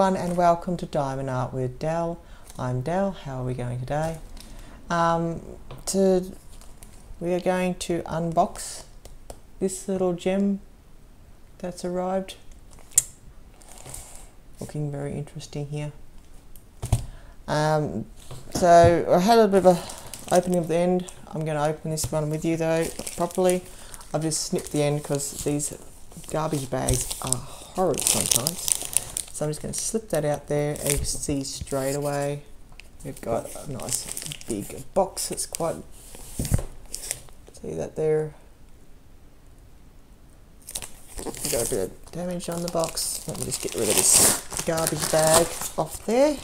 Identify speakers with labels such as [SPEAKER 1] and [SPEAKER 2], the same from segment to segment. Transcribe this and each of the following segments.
[SPEAKER 1] everyone and welcome to Diamond Art with Del. I'm Del. How are we going today? We are going to unbox this little gem that's arrived. Looking very interesting here. So I had a bit of a opening at the end. I'm going to open this one with you though properly. I've just snipped the end because these garbage bags are horrid sometimes. So I'm just going to slip that out there and you can see straight away we've got a nice big box. It's quite, see that there? We've got a bit of damage on the box. Let me just get rid of this garbage bag off there.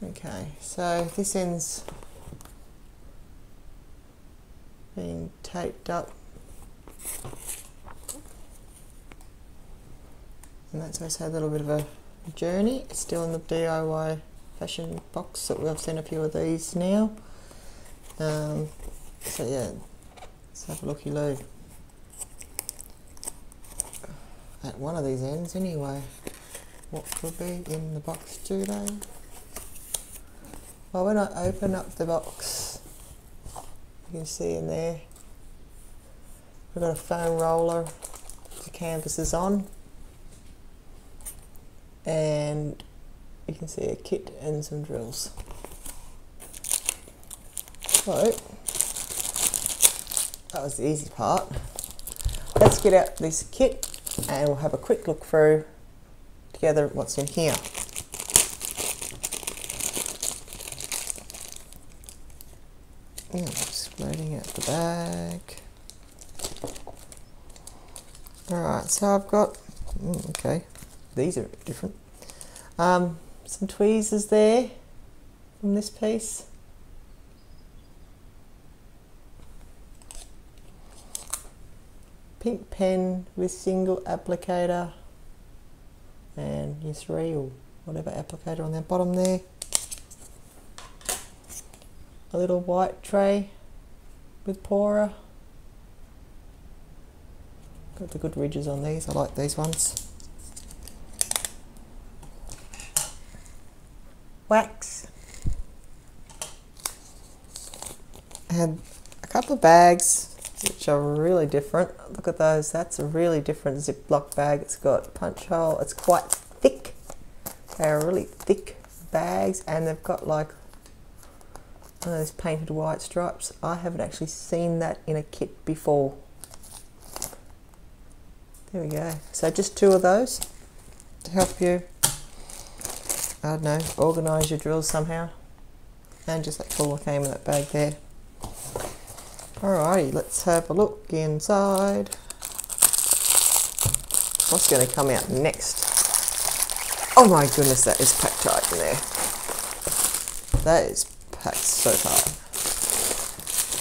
[SPEAKER 1] Okay, so this end's being taped up. And that's also a little bit of a journey. It's still in the DIY fashion box that we've seen a few of these now. So yeah, let's have a looky-loo at one of these ends anyway. What could be in the box today? Well, when I open up the box, you can see in there we've got a foam roller, the canvas is on, and you can see a kit and some drills. So that was the easy part. Let's get out this kit and we'll have a quick look through together what's in here. Just loading out the bag. Alright, so I've got, okay, these are different. Some tweezers there from this piece. Pink pen with single applicator and your 3 or whatever applicator on the bottom there. A little white tray with pourer. Got the good ridges on these, I like these ones. Wax. And a couple of bags which are really different. Look at those, that's a really different Ziploc bag. It's got punch hole, it's quite thick. They're really thick bags and they've got like one of those painted white stripes. I haven't actually seen that in a kit before. There we go. So just 2 of those to help you, I don't know, organise your drills somehow. And just that all came in that bag there. Alrighty, let's have a look inside. What's going to come out next? Oh my goodness, that is packed tight in there. That is packed so tight.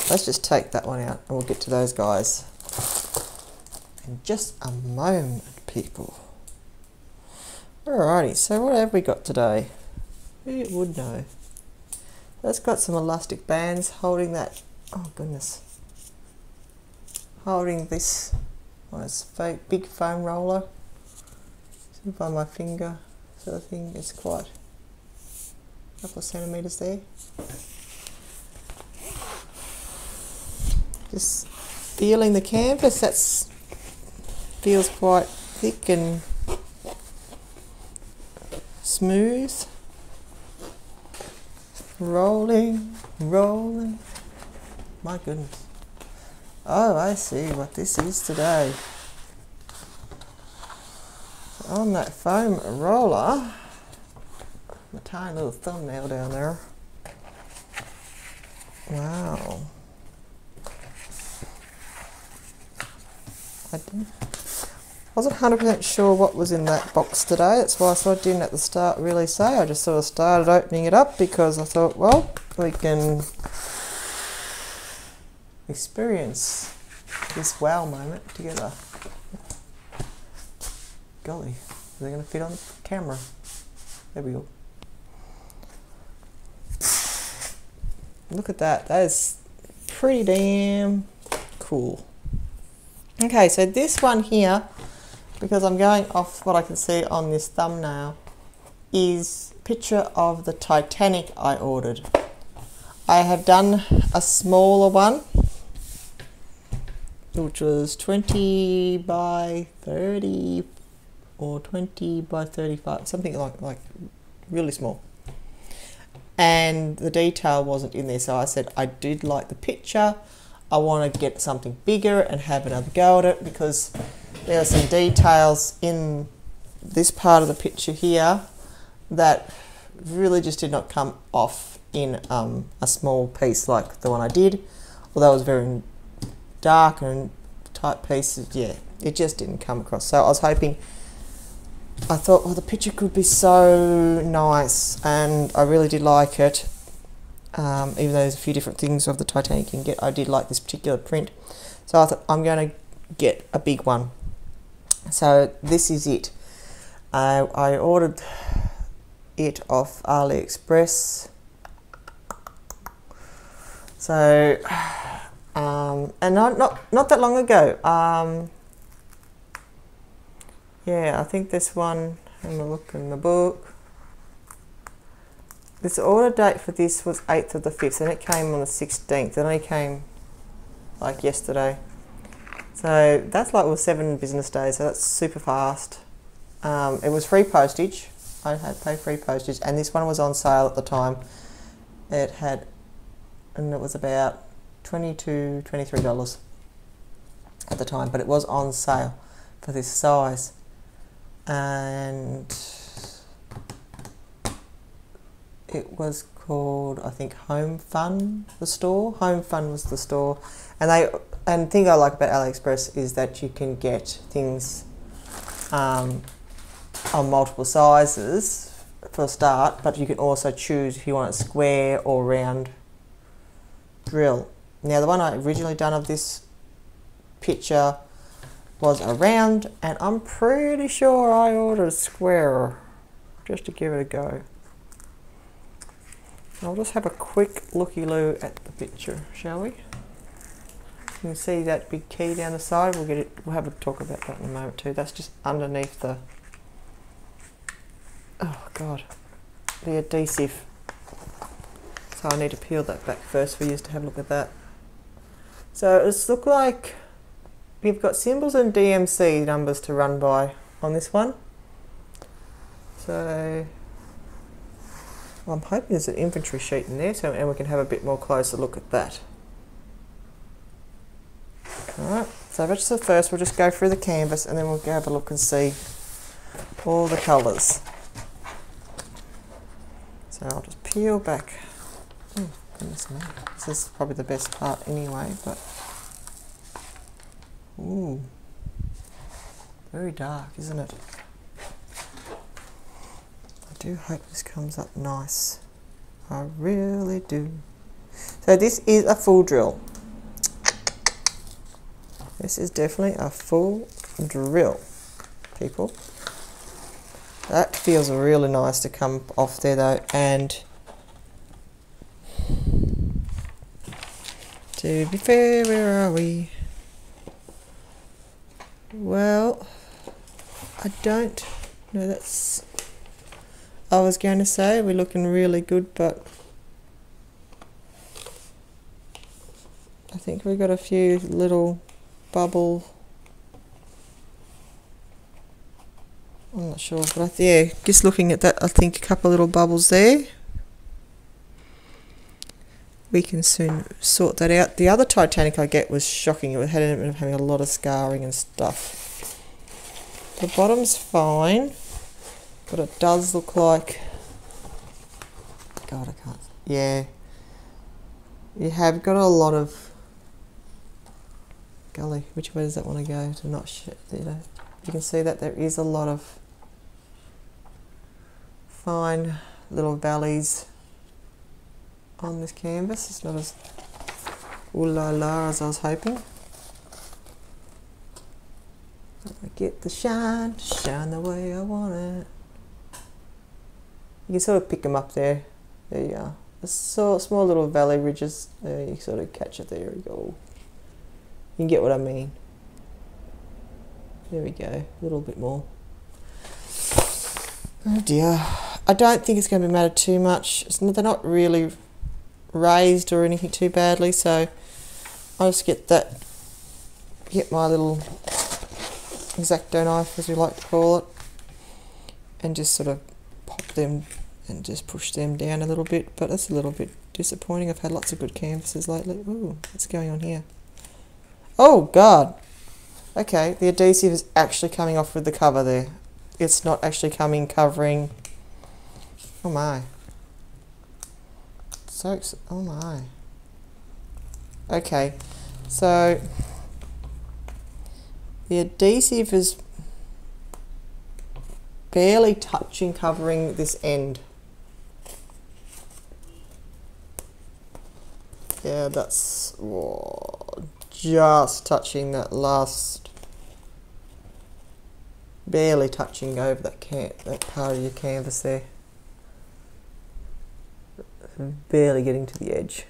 [SPEAKER 1] Let's just take that one out and we'll get to those guys in just a moment, people. Alrighty, so what have we got today? Who would know? That's got some elastic bands holding that, oh goodness, holding this nice big foam roller. See by my finger sort of thing, it's quite a couple of centimetres there. Just feeling the canvas, that's feels quite thick and smooth. Rolling, rolling. My goodness. Oh, I see what this is today. On that foam roller, my tiny little thumbnail down there. Wow. I wasn't 100% sure what was in that box today. That's why I sort of didn't at the start really say. I just sort of started opening it up because I thought, well, we can experience this wow moment together. Golly, are they going to fit on the camera? There we go. Look at that. That is pretty damn cool. Okay, so this one here because I'm going off what I can see on this thumbnail, is a picture of the Titanic I ordered. I have done a smaller one, which was 20 by 30 or 20 by 35, something like really small. And the detail wasn't in there, so I said I did like the picture. I want to get something bigger and have another go at it, because there are some details in this part of the picture here that really just did not come off in a small piece like the one I did. Although it was very dark and tight pieces, yeah, it just didn't come across. So I was hoping, I thought, well, the picture could be so nice, and I really did like it. Even though there's a few different things of the Titanic you can get, I did like this particular print. So I thought I'm going to get a big one. So this is it. I ordered it off AliExpress. So, and not that long ago. Yeah, I think this one, I'm going to look in the book. This order date for this was 8th of the 5th, and it came on the 16th. It only came like yesterday. So that's like, well, 7 business days, so that's super fast. It was free postage. I had to pay free postage, and this one was on sale at the time. It had, and it was about $22, $23 at the time, but it was on sale for this size. And it was called, I think, HomeFun, the store. HomeFun was the store. And the thing I like about AliExpress is that you can get things on multiple sizes for a start, but you can also choose if you want a square or round drill. Now, the one I originally done of this picture was a round, and I'm pretty sure I ordered a square just to give it a go. I'll just have a quick looky-loo at the picture, shall we? You can see that big key down the side. We'll have a talk about that in a moment too. That's just underneath the, oh God, the adhesive. So I need to peel that back first for you to have a look at that. So it's look like we've got symbols and DMC numbers to run by on this one. So well, I'm hoping there's an inventory sheet in there, and we can have a bit more closer look at that. Alright, so that's the first. We'll just go through the canvas, and then we'll go have a look and see all the colours. So I'll just peel back. Oh, goodness me. This is probably the best part anyway, but ooh, very dark, isn't it? I do hope this comes up nice. I really do. So this is a full drill. This is definitely a full drill, people. That feels really nice to come off there though, and to be fair, where are we? Well, I don't know, that's, I was going to say we're looking really good, but I think we've got a few little bubble, I'm not sure, but yeah, just looking at that, I think a couple of little bubbles there. We can soon sort that out. The other Titanic I get was shocking. It had having a lot of scarring and stuff. The bottom's fine, but it does look like, God, I can't, yeah, you have got a lot of, golly, which way does that want to go to not shit, you know? You can see that there is a lot of fine little valleys on this canvas. It's not as ooh la la as I was hoping. I get the shine the way I want it. You can sort of pick them up there. There you are. The small little valley ridges. There, you sort of catch it. There you go. You can get what I mean. There we go, a little bit more. Oh dear. I don't think it's going to matter too much. They're not really raised or anything too badly, so I'll just get my little X-Acto knife, as we like to call it, and just sort of pop them and just push them down a little bit. But that's a little bit disappointing. I've had lots of good canvases lately. Ooh, what's going on here? Oh God. Okay, the adhesive is actually coming off with the cover there. It's not actually covering. Oh my. Oh my. Okay, so the adhesive is barely covering this end. Yeah, that's just touching that last, barely touching over that part of your canvas there. Barely getting to the edge.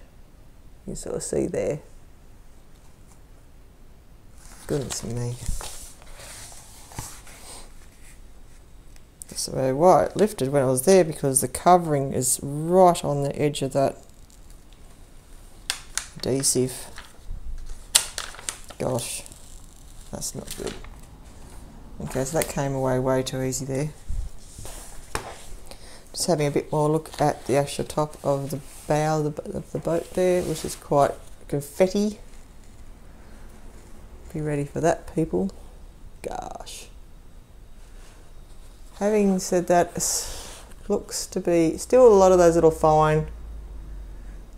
[SPEAKER 1] You sort of see there. Goodness me. So why it lifted when it was there, because the covering is right on the edge of that adhesive. Gosh, that's not good. Okay, so that came away way too easy there. Just having a bit more look at the actual top of the bow of the boat there, which is quite confetti. Be ready for that, people. Gosh. Having said that, it looks to be still a lot of those little fine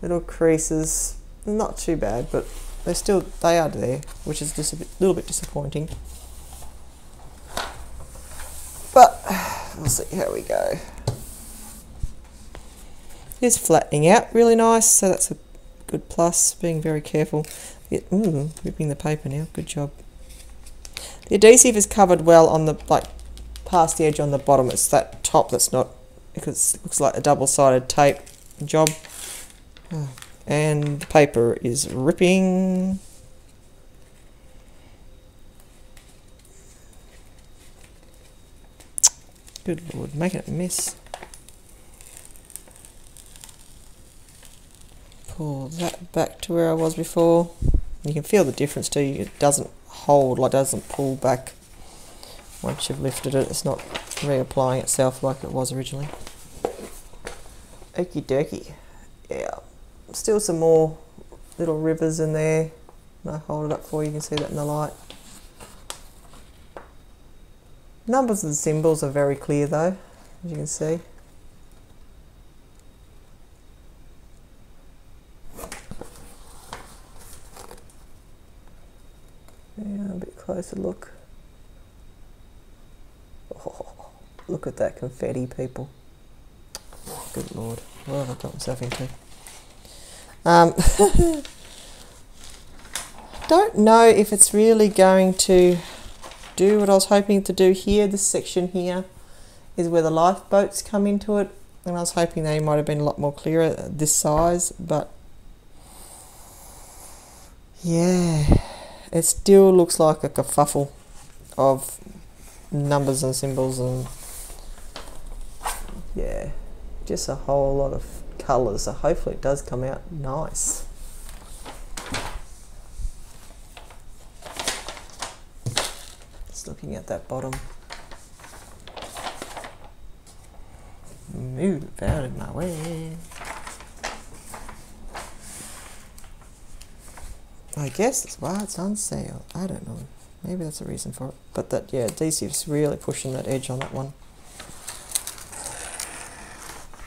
[SPEAKER 1] little creases. Not too bad, but they are there, which is just a little bit disappointing. But we'll see how we go. It's flattening out really nice, so that's a good plus. Being very careful. Ripping the paper now. Good job. The adhesive is covered well on the past the edge on the bottom. It's that top that's not, because it looks like a double-sided tape job. And the paper is ripping. Good Lord, making a mess. Pull that back to where I was before. You can feel the difference too. It doesn't hold, doesn't pull back once you've lifted it. It's not reapplying itself like it was originally. Okie dokie. Yeah. Still some more little rivers in there. I'll hold it up for you. You can see that in the light. Numbers of the symbols are very clear though, as you can see. Yeah, a bit closer look. Oh, look at that confetti, people. Good Lord, what have I got myself into? Don't know if it's really going to do what I was hoping to do here. This section here is where the lifeboats come into it, and I was hoping they might have been a lot more clearer at this size, but yeah, it still looks like a kerfuffle of numbers and symbols, and yeah, just a whole lot of colours, so hopefully it does come out nice. Just looking at that bottom. Move out of my way. I guess that's why it's on sale. I don't know. Maybe that's a reason for it. But that, yeah, adhesive's really pushing that edge on that one.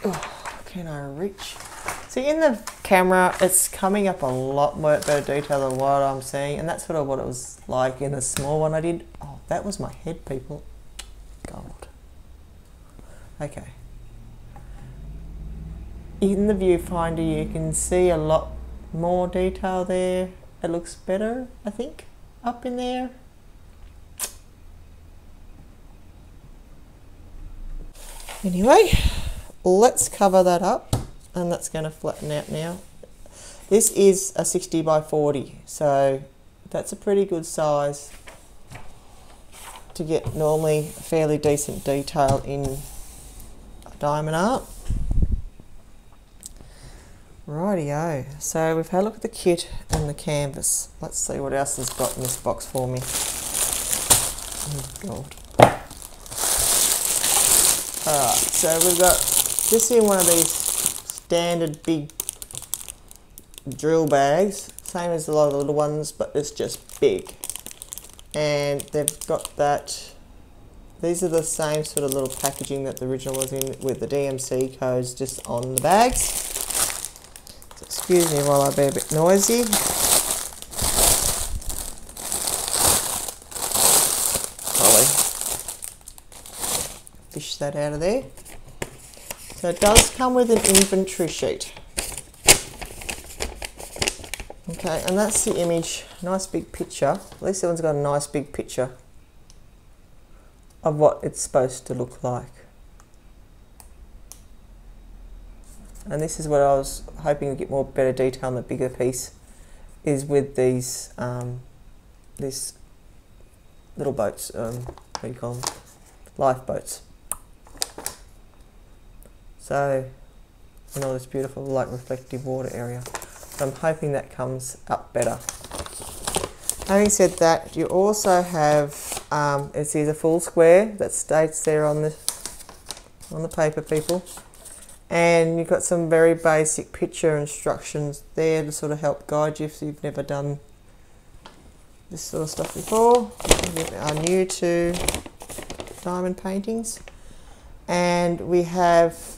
[SPEAKER 1] Oh, can I reach? See, in the camera, it's coming up a lot more better detail than what I'm seeing, and that's sort of what it was like in the small one I did. Oh, that was my head, people. Gold. Okay. In the viewfinder, you can see a lot more detail there. It looks better, I think, up in there. Anyway, let's cover that up, and that's going to flatten out now. This is a 60 by 40, so that's a pretty good size. to get normally fairly decent detail in diamond art. Rightio, so we've had a look at the kit and the canvas. Let's see what else has got in this box for me. Oh God. Alright, so we've got just in one of these standard big drill bags, same as a lot of the little ones, but it's just big. And they've got that, these are the same sort of little packaging that the original was in, with the DMC codes just on the bags. So excuse me while I be a bit noisy. Probably fish that out of there. So it does come with an inventory sheet. Okay, and that's the image, nice big picture. At least that one's got a nice big picture of what it's supposed to look like. And this is what I was hoping to get more better detail on the bigger piece, is with these little boats, what do you call them? Lifeboats. So, and all this beautiful like reflective water area. So I'm hoping that comes up better. Having said that, you also have, it is a full square that states there on the paper, people. And you've got some very basic picture instructions there to sort of help guide you if you've never done this sort of stuff before. If you are new to diamond paintings. And we have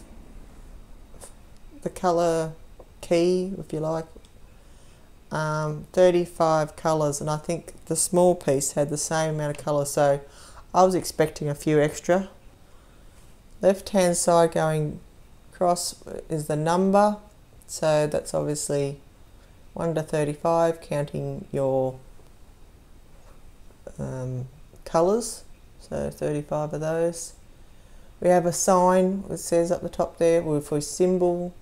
[SPEAKER 1] the colour key, if you like, 35 colours, and I think the small piece had the same amount of colour, so I was expecting a few extra. Left hand side going across is the number, so that's obviously 1 to 35, counting your colours, so 35 of those. We have a sign that says up the top there with a symbol,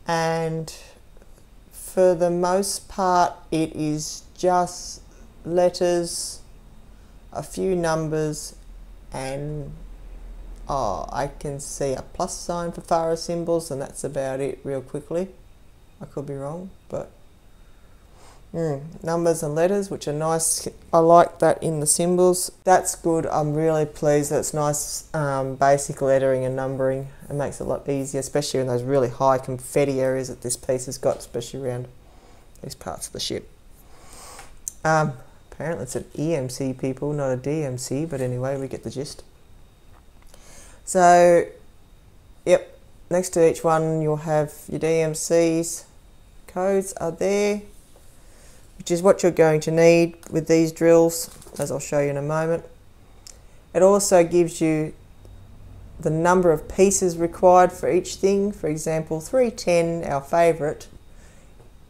[SPEAKER 1] and for the most part it is just letters, a few numbers, and I can see a plus sign for Faro symbols, and that's about it real quickly. I could be wrong, but numbers and letters, which are nice. I like that in the symbols. That's good. I'm really pleased that it's nice basic lettering and numbering. It makes it a lot easier, especially in those really high confetti areas that this piece has got, especially around these parts of the ship. Apparently it's an EMC, people, not a DMC, but anyway, we get the gist. So, yep, next to each one you'll have your DMCs. Codes are there, which is what you're going to need with these drills, as I'll show you in a moment. It also gives you the number of pieces required for each thing. For example, 310, our favourite,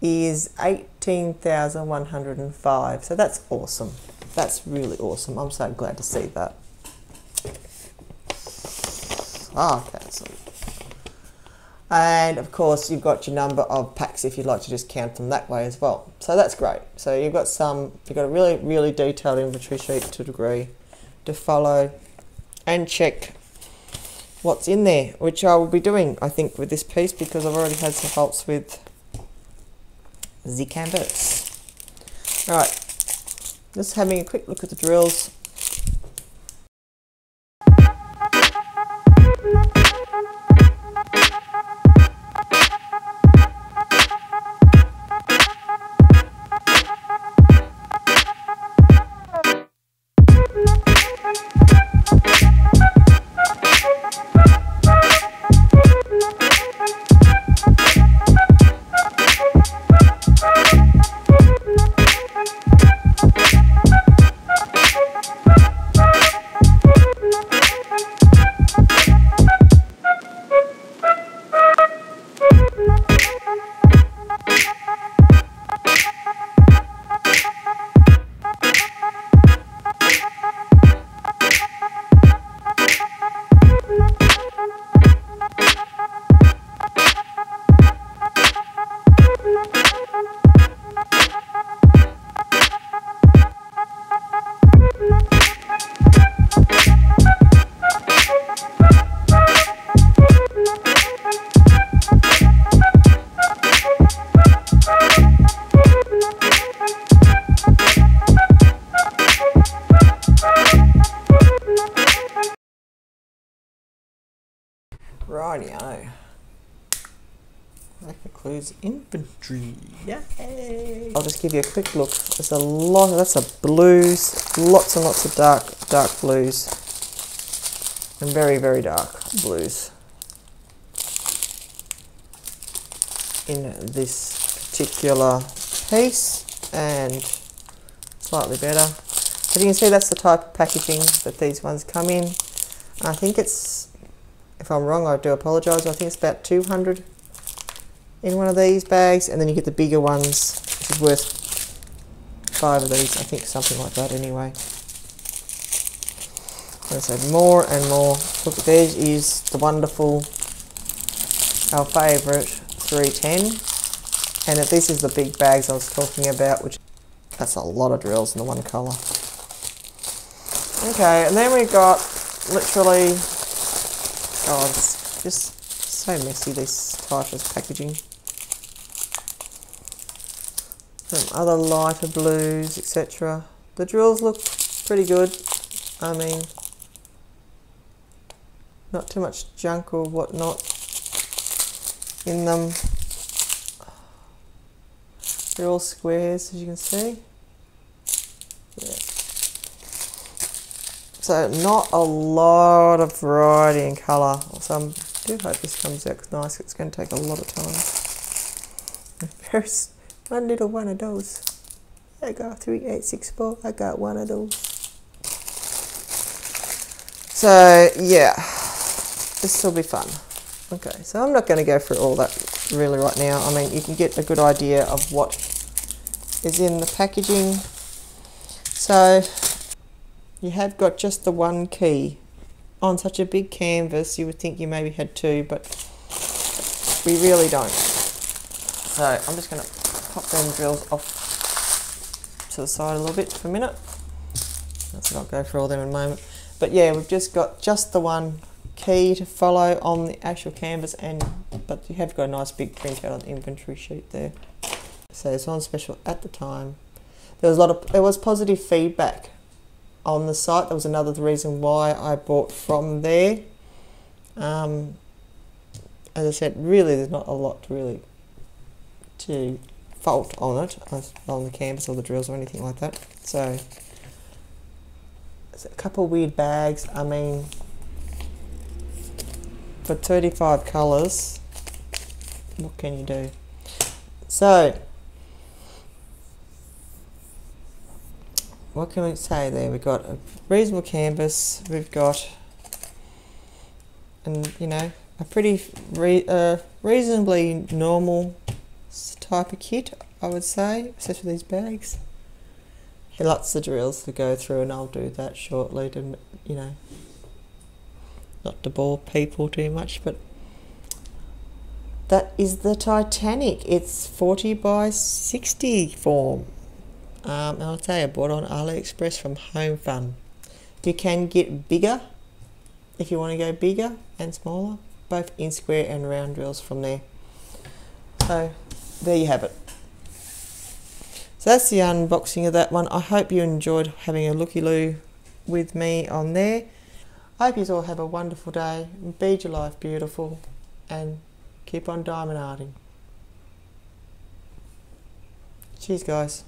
[SPEAKER 1] is 18,105. So that's awesome. That's really awesome. I'm so glad to see that. Cancel. And of course you've got your number of packs if you'd like to just count them that way as well. So that's great. So you've got a really, really detailed inventory sheet to a degree to follow and check what's in there, which I will be doing, I think, with this piece, because I've already had some faults with the canvas. Alright, just having a quick look at the drills. Rightio. That concludes inventory. Yay! I'll just give you a quick look. There's a lot. That's a blues. Lots and lots of dark blues, and very, very dark blues in this particular piece, and slightly better. As you can see, that's the type of packaging that these ones come in. I think it's, if I'm wrong, I do apologise. I think it's about 200 in one of these bags, and then you get the bigger ones, which is worth 5 of these, I think, something like that anyway. As I said, more and more. Look, there is the wonderful, our favourite 310, and if this is the big bags I was talking about, which that's a lot of drills in the one colour. Okay, and then we got literally, oh, it's just so messy, this type of packaging. Some other lighter blues, etc. The drills look pretty good. I mean, not too much junk or whatnot in them. They're all squares, as you can see. Yeah. So not a lot of variety in colour. So I do hope this comes out nice. It's going to take a lot of time. There's one little one of those. I got 3864. I got one of those. So yeah, this will be fun. Okay, so I'm not going to go through all that really right now. I mean, you can get a good idea of what is in the packaging. So you have got just the one key. On such a big canvas, you would think you maybe had two, but we really don't. So I'm just going to pop them drills off to the side a little bit for a minute. Let's not go through all them in a moment. But yeah, we've just got just the one key to follow on the actual canvas, but you have got a nice big printout on the inventory sheet there. So it's on special at the time. There was positive feedback on the site. That was another reason why I bought from there. As I said, really there's not a lot to fault on it, on the canvas or the drills or anything like that. So there's a couple of weird bags. I mean, for 35 colours, what can you do? So what can we say there? We've got a reasonable canvas, we've got, and you know, a pretty reasonably normal type of kit, I would say, except for these bags. Lots of drills to go through, and I'll do that shortly to, you know, not to bore people too much, but that is the Titanic. It's 40 by 60 form. I'll tell you, I bought on AliExpress from homefun. You can get bigger if you want to go bigger and smaller, both in square and round drills from there. So there you have it. So that's the unboxing of that one. I hope you enjoyed having a looky-loo with me on there. I hope you all have a wonderful day. Be your life beautiful, and keep on diamond arting. Cheers, guys.